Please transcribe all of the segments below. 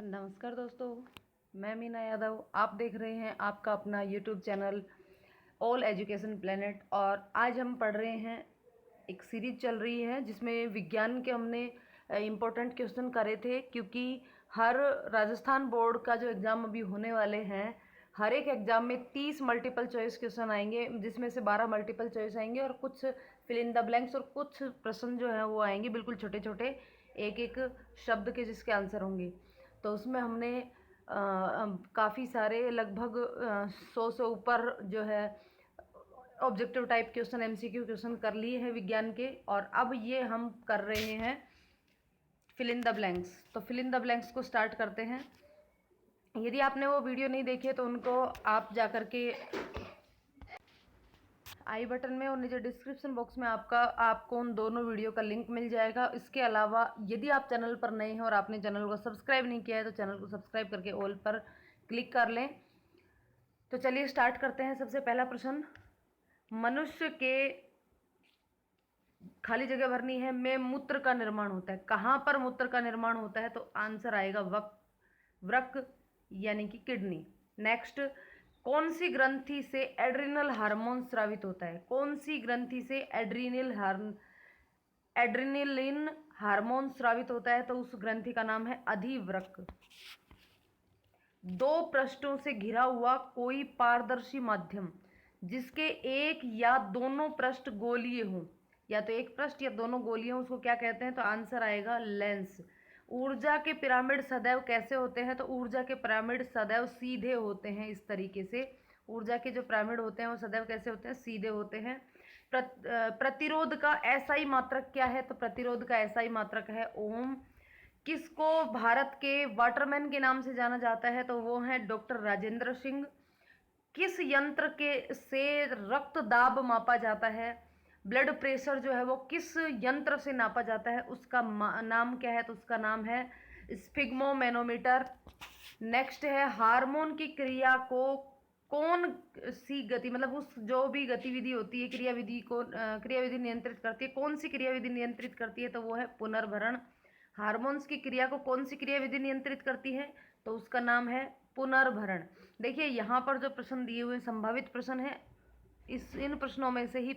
नमस्कार दोस्तों, मैं मीना यादव। आप देख रहे हैं आपका अपना YouTube channel all education planet. और आज हम पढ़ रहे हैं, एक सीरीज चल रही है जिसमें विज्ञान के हमने इम्पोर्टेंट क्वेश्चन करे थे, क्योंकि हर राजस्थान बोर्ड का जो एग्ज़ाम अभी होने वाले हैं, हर एक एग्ज़ाम में 30 मल्टीपल चॉइस क्वेश्चन आएंगे, जिसमें से 12 मल्टीपल चॉइस आएंगे और कुछ फिल इन द ब्लैंक्स और कुछ प्रश्न जो हैं वो आएंगे बिल्कुल छोटे छोटे, एक एक शब्द के जिसके आंसर होंगे। तो उसमें हमने काफ़ी सारे लगभग 100 से ऊपर जो है objective type question, MCQ question कर लिए हैं विज्ञान के। और अब ये हम कर रहे हैं फिल इन द ब्लैंक्स। तो फिल इन द ब्लैंक्स को स्टार्ट करते हैं। यदि आपने वो वीडियो नहीं देखे तो उनको आप जा कर के आई बटन में और नीचे डिस्क्रिप्शन बॉक्स में आपको उन दोनों वीडियो का लिंक मिल जाएगा। इसके अलावा यदि आप चैनल पर नए हैं और आपने चैनल को सब्सक्राइब नहीं किया है तो चैनल को सब्सक्राइब करके ऑल पर क्लिक कर लें। तो चलिए स्टार्ट करते हैं। सबसे पहला प्रश्न, मनुष्य के खाली जगह भरनी है में मूत्र का निर्माण होता है। कहाँ पर मूत्र का निर्माण होता है? तो आंसर आएगा वृक्क यानी कि किडनी। नेक्स्ट, कौन सी ग्रंथि से एड्रिनल हार्मोन स्रावित होता है? कौन सी ग्रंथि से एड्रिनलिन हार्मोन स्रावित होता है? तो उस ग्रंथि का नाम है अधिवृक्क। दो पृष्ठों से घिरा हुआ कोई पारदर्शी माध्यम जिसके एक या दोनों पृष्ठ गोलीय हों, या तो एक पृष्ठ या दोनों गोलीय हों, उसको क्या कहते हैं? तो आंसर आएगा लेंस। ऊर्जा के पिरामिड सदैव कैसे होते हैं? तो ऊर्जा के पिरामिड सदैव सीधे होते हैं। इस तरीके से ऊर्जा के जो पिरामिड होते हैं वो सदैव कैसे होते हैं? सीधे होते हैं। प्रतिरोध का एसआई मात्रक क्या है? तो प्रतिरोध का एसआई मात्रक है ओम। किसको भारत के वाटरमैन के नाम से जाना जाता है? तो वो है डॉक्टर राजेंद्र सिंह। किस यंत्र के से रक्त दाब मापा जाता है? ब्लड प्रेशर जो है वो किस यंत्र से नापा जाता है? उसका नाम क्या है? तो उसका नाम है स्फिग्मोमेनोमीटर। नेक्स्ट है, हार्मोन की क्रिया को कौन सी गति, मतलब उस जो भी गतिविधि होती है, क्रियाविधि नियंत्रित करती है, कौन सी क्रियाविधि नियंत्रित करती है? तो वो है पुनर्भरण। हार्मोन्स की क्रिया को कौन सी क्रियाविधि नियंत्रित करती है? तो उसका नाम है पुनर्भरण। देखिए यहाँ पर जो प्रश्न दिए हुए संभावित प्रश्न है, इन प्रश्नों में से ही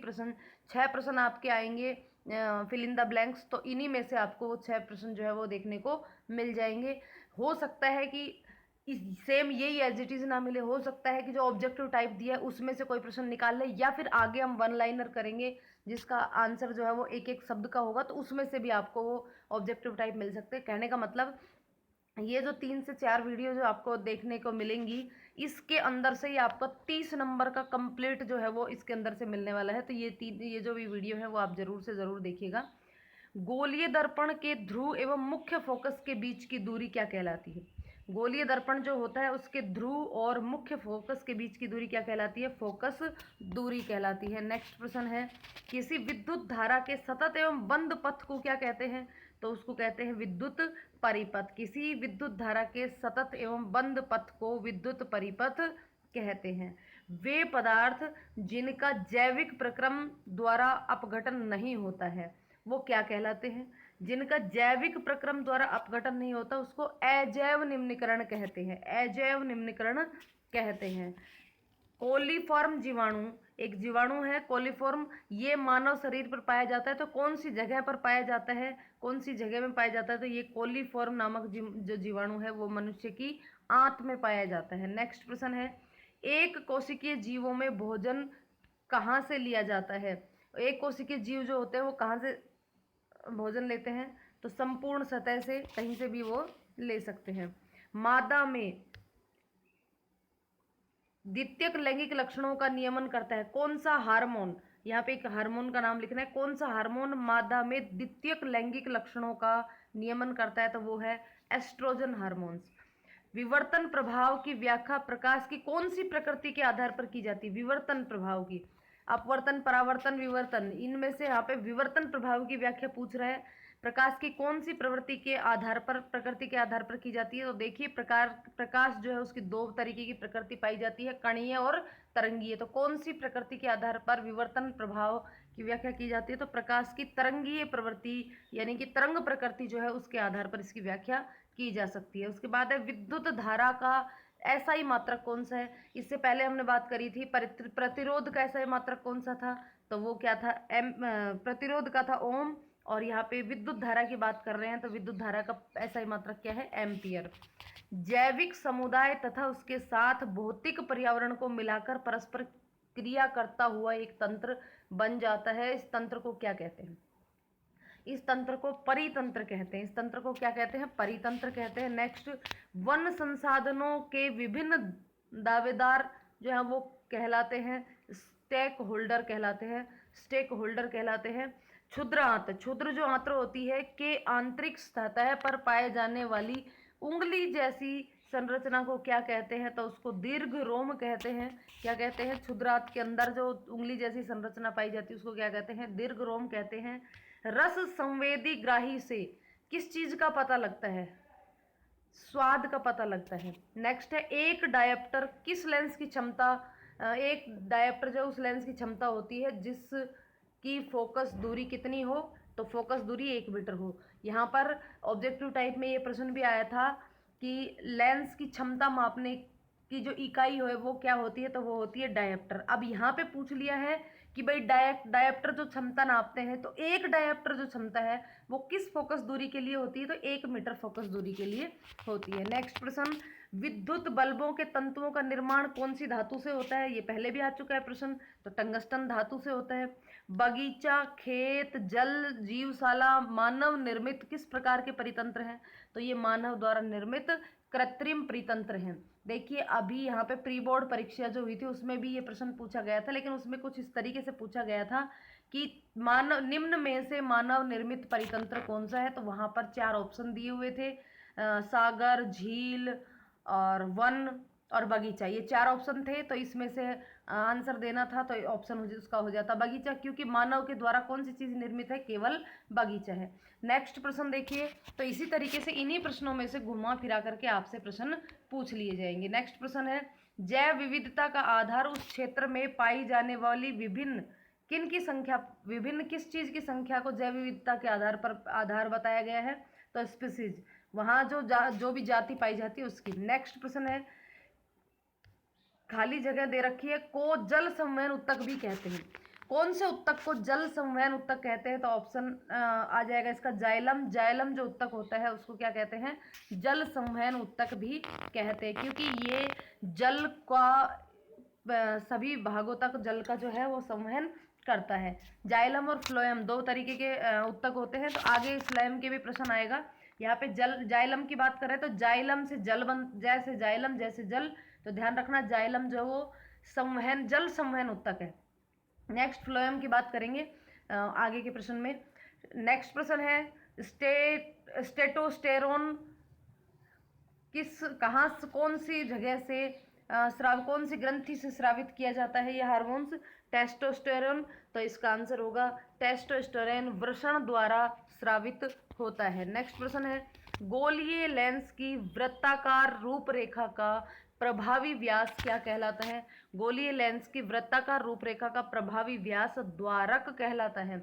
6 प्रश्न आपके आएंगे फिल इन द ब्लैंक्स। तो इन्हीं में से आपको वो 6 प्रश्न जो है वो देखने को मिल जाएंगे। हो सकता है कि सेम यही एज इट इज़ ना मिले, हो सकता है कि जो ऑब्जेक्टिव टाइप दिया है उसमें से कोई प्रश्न निकाल ले, या फिर आगे हम वन लाइनर करेंगे जिसका आंसर जो है वो एक एक शब्द का होगा, तो उसमें से भी आपको वो ऑब्जेक्टिव टाइप मिल सकते हैं। कहने का मतलब ये जो 3 से 4 वीडियो जो आपको देखने को मिलेंगी, इसके अंदर से ही आपको 30 नंबर का कंप्लीट जो है वो इसके अंदर से मिलने वाला है। तो ये जो भी वीडियो है वो आप ज़रूर से ज़रूर देखिएगा। गोलीय दर्पण के ध्रुव एवं मुख्य फोकस के बीच की दूरी क्या कहलाती है? गोलीय दर्पण जो होता है उसके ध्रुव और मुख्य फोकस के बीच की दूरी क्या कहलाती है? फोकस दूरी कहलाती है। नेक्स्ट प्रश्न है, किसी विद्युत धारा के सतत एवं बंद पथ को क्या कहते हैं? तो उसको कहते हैं विद्युत परिपथ। किसी विद्युत धारा के सतत एवं बंद पथ को विद्युत परिपथ कहते हैं। वे पदार्थ जिनका जैविक प्रक्रम द्वारा अपघटन नहीं होता है वो क्या कहलाते हैं? जिनका जैविक प्रक्रम द्वारा अपघटन नहीं होता उसको अजैव निम्नीकरण कहते हैं। अजैव निम्नीकरण कहते हैं। कोलीफॉर्म जीवाणु एक जीवाणु है, कोलीफॉर्म। ये मानव शरीर पर पाया जाता है। तो कौन सी जगह पर पाया जाता है? कौन सी जगह में पाया जाता है? तो ये कोलीफॉर्म नामक जो जीवाणु है वो मनुष्य की आंत में पाया जाता है। नेक्स्ट प्रश्न है, एक कोशिकीय जीवों में भोजन कहाँ से लिया जाता है? एक कोशिकीय जीव जो होते हैं वो कहाँ से भोजन लेते हैं? तो संपूर्ण सतह से, कहीं से भी वो ले सकते हैं। मादा में द्वितीयक लैंगिक लक्षणों का नियमन करता है कौन सा हार्मोन? यहाँ पे एक हार्मोन का नाम लिखना है। कौन सा हार्मोन मादा में द्वितीयक लैंगिक लक्षणों का नियमन करता है? तो वो है एस्ट्रोजन हार्मोन्स। विवर्तन प्रभाव की व्याख्या प्रकाश की कौन सी प्रकृति के आधार पर की जाती है? विवर्तन प्रभाव की, अपवर्तन, परावर्तन, विवर्तन, इनमें से यहाँ पे विवर्तन प्रभाव की व्याख्या पूछ रहा है। प्रकाश की कौन सी प्रकृति के आधार पर की जाती है? तो देखिए प्रकाश जो है उसकी 2 तरीके की प्रकृति पाई जाती है, कणीय और तरंगीय। तो कौन सी प्रकृति के आधार पर विवर्तन प्रभाव की व्याख्या की जाती है? तो प्रकाश की तरंगीय प्रवृत्ति यानी कि तरंग प्रकृति जो है उसके आधार पर इसकी व्याख्या की जा सकती है। उसके बाद है विद्युत धारा का एसआई मात्रक कौन सा है। इससे पहले हमने बात करी थी प्रतिरोध का एसआई मात्रक कौन सा था, तो वो क्या था, प्रतिरोध का था ओम, और यहाँ पे विद्युत धारा की बात कर रहे हैं तो विद्युत धारा का एसआई मात्रक क्या है, एम्पियर। जैविक समुदाय तथा उसके साथ भौतिक पर्यावरण को मिलाकर परस्पर क्रिया करता हुआ एक तंत्र बन जाता है। इस तंत्र को क्या कहते हैं, इस तंत्र को परितंत्र कहते हैं। इस तंत्र को क्या कहते हैं, परितंत्र कहते हैं। नेक्स्ट, वन संसाधनों के विभिन्न दावेदार जो है वो कहलाते हैं स्टेक होल्डर कहलाते हैं, स्टेक होल्डर कहलाते हैं। क्षुद्रांत, क्षुद्र जो आंत्र होती है के आंतरिक सतह पर पाए जाने वाली उंगली जैसी संरचना को क्या कहते हैं, तो उसको दीर्घ रोम कहते हैं। क्या कहते हैं, क्षुद्रांत के अंदर जो उंगली जैसी संरचना पाई जाती है उसको क्या कहते हैं, दीर्घ रोम कहते हैं। रस संवेदी ग्राही से किस चीज का पता लगता है, स्वाद का पता लगता है। नेक्स्ट है एक डायप्टर किस लेंस की क्षमता, एक डायप्टर जो उस लेंस की क्षमता होती है जिसकी फोकस दूरी कितनी हो, तो फोकस दूरी 1 मीटर हो। यहाँ पर ऑब्जेक्टिव टाइप में ये प्रश्न भी आया था कि लेंस की क्षमता मापने की जो इकाई है वो क्या होती है, तो वो होती है डायप्टर। अब यहाँ पे पूछ लिया है कि भाई डायप्टर जो क्षमता नापते हैं, तो एक डायप्टर जो क्षमता है वो किस फोकस दूरी के लिए होती है, तो 1 मीटर फोकस दूरी के लिए होती है। नेक्स्ट प्रश्न, विद्युत बल्बों के तंतुओं का निर्माण कौन सी धातु से होता है, ये पहले भी आ चुका है प्रश्न, तो टंगस्टन धातु से होता है। बगीचा, खेत, जल, जीवशाला मानव निर्मित किस प्रकार के परितंत्र हैं, तो ये मानव द्वारा निर्मित कृत्रिम परितंत्र हैं। देखिए अभी यहाँ पे प्री बोर्ड परीक्षा जो हुई थी उसमें भी ये प्रश्न पूछा गया था, लेकिन उसमें कुछ इस तरीके से पूछा गया था कि मानव निम्न में से मानव निर्मित परितंत्र कौन सा है, तो वहाँ पर 4 ऑप्शन दिए हुए थे, सागर, झील और वन और बगीचा, ये 4 ऑप्शन थे। तो इसमें से आंसर देना था तो ऑप्शन उसका हो जाता बगीचा, क्योंकि मानव के द्वारा कौन सी चीज़ निर्मित है, केवल बगीचा है। नेक्स्ट प्रश्न देखिए, तो इसी तरीके से इन्हीं प्रश्नों में से घुमा फिरा करके आपसे प्रश्न पूछ लिए जाएंगे। नेक्स्ट प्रश्न है, जैव विविधता का आधार उस क्षेत्र में पाई जाने वाली विभिन्न किन की संख्या, विभिन्न किस चीज़ की संख्या को जैव विविधता के आधार पर आधार बताया गया है, तो स्पीसीज, वहाँ जो भी जाति पाई जाती है उसकी। नेक्स्ट प्रश्न है, खाली जगह दे रखी है, को जल संवहन उत्तक भी कहते हैं। कौन से उत्तक को जल संवहन उत्तक कहते हैं, तो ऑप्शन आ जाएगा इसका जाइलम। जाइलम जो उत्तक होता है उसको क्या कहते हैं, जल संवहन उत्तक भी कहते हैं, क्योंकि ये जल का सभी भागों तक जल का जो है वो संवहन करता है। जाइलम और फ्लोएम 2 तरीके के उत्तक होते हैं, तो आगे फ्लोएम के भी प्रश्न आएगा। यहाँ पे जाइलम की बात करें तो जाइलम से जल जैसे जाइलम जैसे जल, तो ध्यान रखना जाइलम जो वो संवहन जल संवहन उत्तक है। नेक्स्ट फ्लोएम की बात करेंगे आगे के प्रश्न में। नेक्स्ट प्रश्न है, स्टेटोस्टेरोन कहाँ कौन सी जगह से कौन सी ग्रंथि से स्रावित किया जाता है, ये हार्मोन्स, टेस्टोस्टेरोन, तो इसका आंसर होगा टेस्टोस्टेरोन वृषण द्वारा स्रावित होता है। नेक्स्ट प्रश्न है, गोलीय लेंस की वृत्ताकार रूपरेखा का प्रभावी व्यास क्या कहलाता है। गोलीय लेंस की वृत्ताकार रूपरेखा का प्रभावी व्यास द्वारक कहलाता है।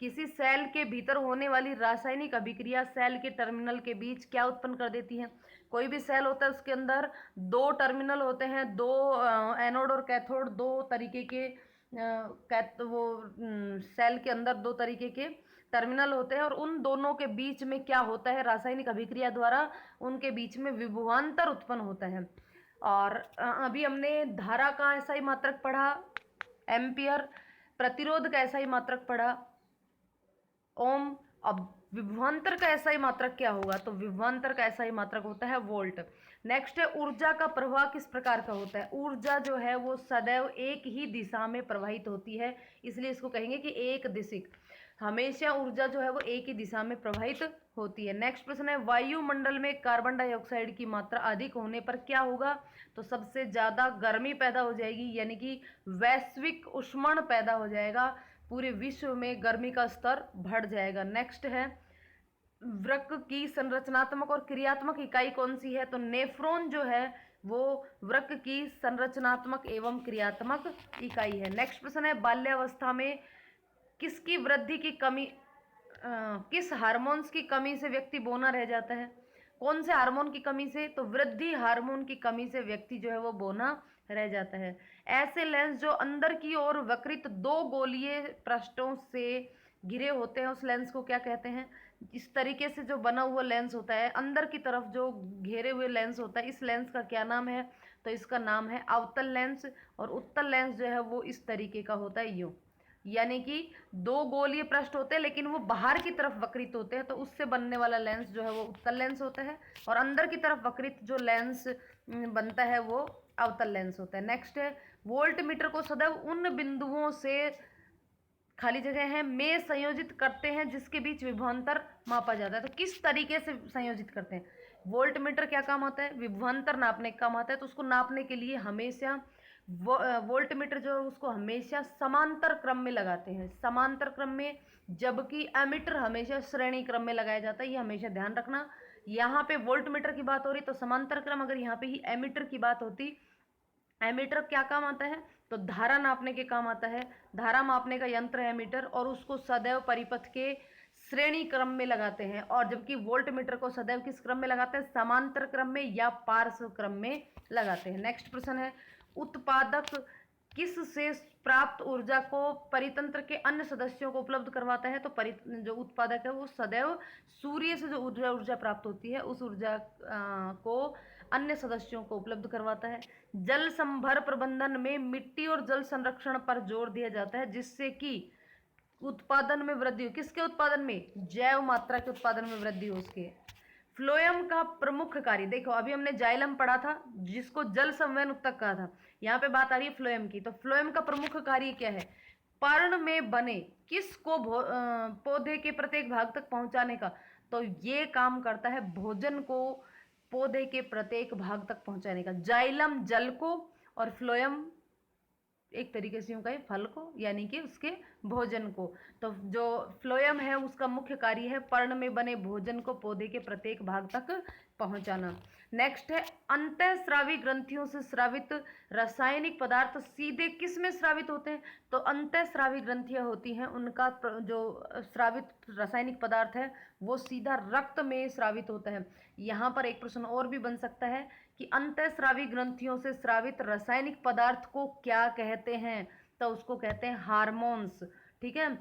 किसी सेल के भीतर होने वाली रासायनिक अभिक्रिया सेल के टर्मिनल के बीच क्या उत्पन्न कर देती है। कोई भी सेल होता है उसके अंदर 2 टर्मिनल होते हैं, 2 एनोड और कैथोड, 2 तरीके के सेल के अंदर 2 तरीके के टर्मिनल होते हैं, और उन दोनों के बीच में क्या होता है, रासायनिक अभिक्रिया द्वारा उनके बीच में विभवांतर उत्पन्न होता है। और अभी हमने धारा का ऐसा ही मात्रक पढ़ा एम्पियर, प्रतिरोध का ऐसा ही मात्रक पढ़ा ओम। अब विभवांतर का ऐसा ही मात्रक क्या होगा, तो विभवांतर का ऐसा ही मात्रक होता है वोल्ट। नेक्स्ट है, ऊर्जा का प्रवाह किस प्रकार का होता है। ऊर्जा जो है वो सदैव एक ही दिशा में प्रवाहित होती है, इसलिए इसको कहेंगे कि एक दिशिक, हमेशा ऊर्जा जो है वो एक ही दिशा में प्रवाहित होती है। नेक्स्ट प्रश्न है, वायुमंडल में कार्बन डाइऑक्साइड की मात्रा अधिक होने पर क्या होगा, तो सबसे ज़्यादा गर्मी पैदा हो जाएगी, यानी कि वैश्विक उष्मण पैदा हो जाएगा, पूरे विश्व में गर्मी का स्तर बढ़ जाएगा। नेक्स्ट है, वृक्क की संरचनात्मक और क्रियात्मक इकाई कौन सी है, तो नेफ्रॉन जो है वो वृक्क की संरचनात्मक एवं क्रियात्मक इकाई है। नेक्स्ट प्रश्न है, बाल्यावस्था में किसकी वृद्धि की कमी किस हार्मोन्स की कमी से व्यक्ति बौना रह जाता है। कौन से हार्मोन की कमी से? तो वृद्धि हार्मोन की कमी से व्यक्ति जो है वो बौना रह जाता है। ऐसे लेंस जो अंदर की ओर वक्रित दो गोलीय पृष्ठों से घिरे होते हैं उस लेंस को क्या कहते हैं? इस तरीके से जो बना हुआ लेंस होता है, अंदर की तरफ जो घेरे हुए लेंस होता है, इस लेंस का क्या नाम है? तो इसका नाम है अवतल लेंस। और उत्तल लेंस जो है वो इस तरीके का होता है, यूं, यानी कि दो गोलीय पृष्ठ होते हैं लेकिन वो बाहर की तरफ वक्रित होते हैं, तो उससे बनने वाला लेंस जो है वो उत्तल लेंस होता है। और अंदर की तरफ वक्रित जो लेंस बनता है वो अवतल लेंस होता है। नेक्स्ट है, वोल्ट मीटर को सदैव उन बिंदुओं से, खाली जगह है, में संयोजित करते हैं जिसके बीच विभवांतर मापा जाता है। तो किस तरीके से संयोजित करते हैं? वोल्ट मीटर क्या काम आता है? विभवांतर नापने का काम आता है। तो उसको नापने के लिए हमेशा वोल्ट मीटर जो है उसको हमेशा समांतर क्रम में लगाते हैं, समांतर क्रम में, जबकि एमीटर हमेशा श्रेणी क्रम में लगाया जाता है। ये हमेशा ध्यान रखना। यहाँ पे वोल्ट मीटर की बात हो रही तो समांतर क्रम, अगर यहाँ पे ही एमीटर की बात होती, एमीटर क्या काम आता है? तो धारा नापने के काम आता है। धारा मापने का यंत्र है एमीटर, और उसको सदैव परिपथ के श्रेणी क्रम में लगाते हैं। और जबकि वोल्ट मीटर को सदैव किस क्रम में लगाते हैं? समांतर क्रम में या पार्श्व क्रम में लगाते हैं। नेक्स्ट प्रश्न है, उत्पादक किस से प्राप्त ऊर्जा को परितंत्र के अन्य सदस्यों को उपलब्ध करवाता है? तो जो उत्पादक है वो सदैव सूर्य से जो ऊर्जा प्राप्त होती है उस ऊर्जा को अन्य सदस्यों को उपलब्ध करवाता है। जल संभर प्रबंधन में मिट्टी और जल संरक्षण पर जोर दिया जाता है जिससे कि उत्पादन में वृद्धि हो। किसके उत्पादन में? जैव मात्रा के उत्पादन में वृद्धि हो उसके। फ्लोएम का प्रमुख कार्य, देखो अभी हमने जाइलम पढ़ा था जिसको जल संवहन उत्तक कहा था, यहाँ पे बात आ रही है फ्लोएम की। तो फ्लोएम का प्रमुख कार्य क्या है? पर्ण में बने किसको पौधे के प्रत्येक भाग तक पहुंचाने का? तो ये काम करता है भोजन को पौधे के प्रत्येक भाग तक पहुंचाने का। जाइलम जल को और फ्लोएम एक तरीके से यूं कहें फल को, यानी कि उसके भोजन को। तो जो फ्लोएम है उसका मुख्य कार्य है पर्ण में बने भोजन को पौधे के प्रत्येक भाग तक पहुंचाना। नेक्स्ट है, अंतःस्रावी ग्रंथियों से स्रावित रासायनिक पदार्थ सीधे किस में स्रावित होते हैं? तो अंतःस्रावी ग्रंथियां होती हैं, उनका जो स्रावित रासायनिक पदार्थ है वो सीधा रक्त में स्रावित होता है। यहाँ पर एक प्रश्न और भी बन सकता है कि अंतःस्रावी ग्रंथियों से स्रावित रासायनिक पदार्थ को क्या कहते हैं? तो उसको कहते हैं हार्मोन्स। ठीक है,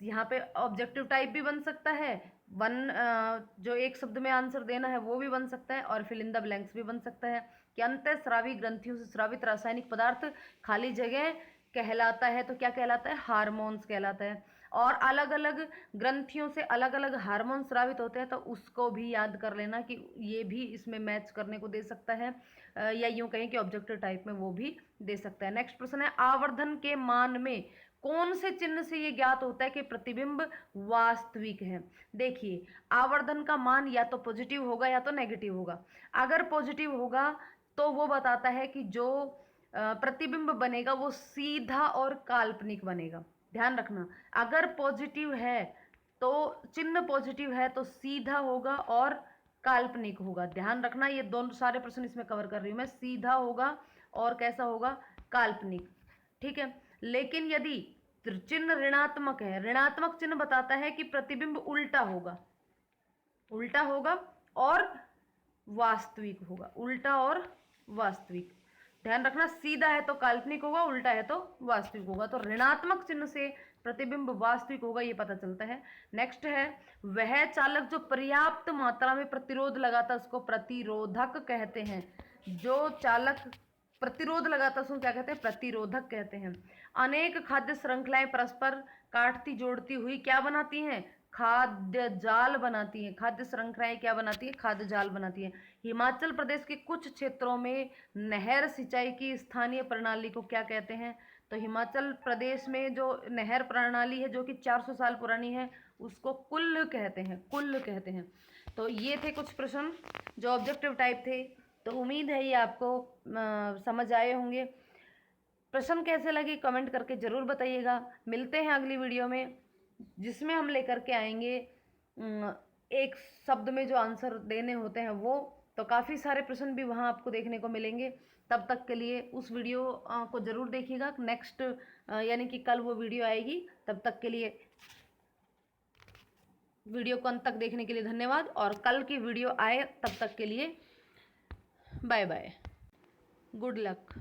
यहाँ पे ऑब्जेक्टिव टाइप भी बन सकता है, जो एक शब्द में आंसर देना है वो भी बन सकता है, और फिल इन द ब्लैंक्स भी बन सकता है कि अंतःस्रावी ग्रंथियों से स्रावित रासायनिक पदार्थ खाली जगह कहलाता है। तो क्या कहलाता है? हार्मोन्स कहलाता है। और अलग अलग ग्रंथियों से अलग अलग हार्मोन स्रावित होते हैं, तो उसको भी याद कर लेना कि ये भी इसमें मैच करने को दे सकता है, या यूं कहें कि ऑब्जेक्टिव टाइप में वो भी दे सकता है। नेक्स्ट प्रश्न है, आवर्धन के मान में कौन से चिन्ह से ये ज्ञात होता है कि प्रतिबिंब वास्तविक है? देखिए, आवर्धन का मान या तो पॉजिटिव होगा या तो नेगेटिव होगा। अगर पॉजिटिव होगा तो वो बताता है कि जो प्रतिबिंब बनेगा वो सीधा और काल्पनिक बनेगा। ध्यान रखना, अगर पॉजिटिव है तो चिन्ह पॉजिटिव है तो सीधा होगा और काल्पनिक होगा। ध्यान रखना, ये दोनों सारे प्रश्न इसमें कवर कर रही हूं मैं। सीधा होगा और कैसा होगा? काल्पनिक। ठीक है, लेकिन यदि चिन्ह ऋणात्मक है, ऋणात्मक चिन्ह बताता है कि प्रतिबिंब उल्टा होगा, उल्टा होगा और वास्तविक होगा, उल्टा और वास्तविक। ध्यान रखना, सीधा है तो काल्पनिक होगा, उल्टा है तो वास्तविक होगा। तो ऋणात्मक चिन्ह से प्रतिबिंब वास्तविक होगा, ये पता चलता है। नेक्स्ट है, वह चालक जो पर्याप्त मात्रा में प्रतिरोध लगाता है उसको प्रतिरोधक कहते हैं। जो चालक प्रतिरोध लगाता है उसको क्या कहते हैं? प्रतिरोधक कहते हैं। अनेक खाद्य श्रृंखलाएं परस्पर काटती जोड़ती हुई क्या बनाती हैं? खाद्य जाल बनाती हैं। खाद्य श्रृंखलाएं क्या बनाती है? खाद्य जाल बनाती हैं। हिमाचल प्रदेश के कुछ क्षेत्रों में नहर सिंचाई की स्थानीय प्रणाली को क्या कहते हैं? तो हिमाचल प्रदेश में जो नहर प्रणाली है जो कि 400 साल पुरानी है उसको कुल्ल कहते हैं, कुल्ल कहते हैं। तो ये थे कुछ प्रश्न जो ऑब्जेक्टिव टाइप थे। तो उम्मीद है ये आपको समझ आए होंगे। प्रश्न कैसे लगे कमेंट करके ज़रूर बताइएगा। मिलते हैं अगली वीडियो में जिसमें हम लेकर के आएंगे एक शब्द में जो आंसर देने होते हैं वो। तो काफ़ी सारे प्रश्न भी वहाँ आपको देखने को मिलेंगे। तब तक के लिए उस वीडियो को ज़रूर देखिएगा। नेक्स्ट यानी कि कल वो वीडियो आएगी। तब तक के लिए वीडियो को अंत तक देखने के लिए धन्यवाद, और कल की वीडियो आए तब तक के लिए बाय बाय, गुड लक।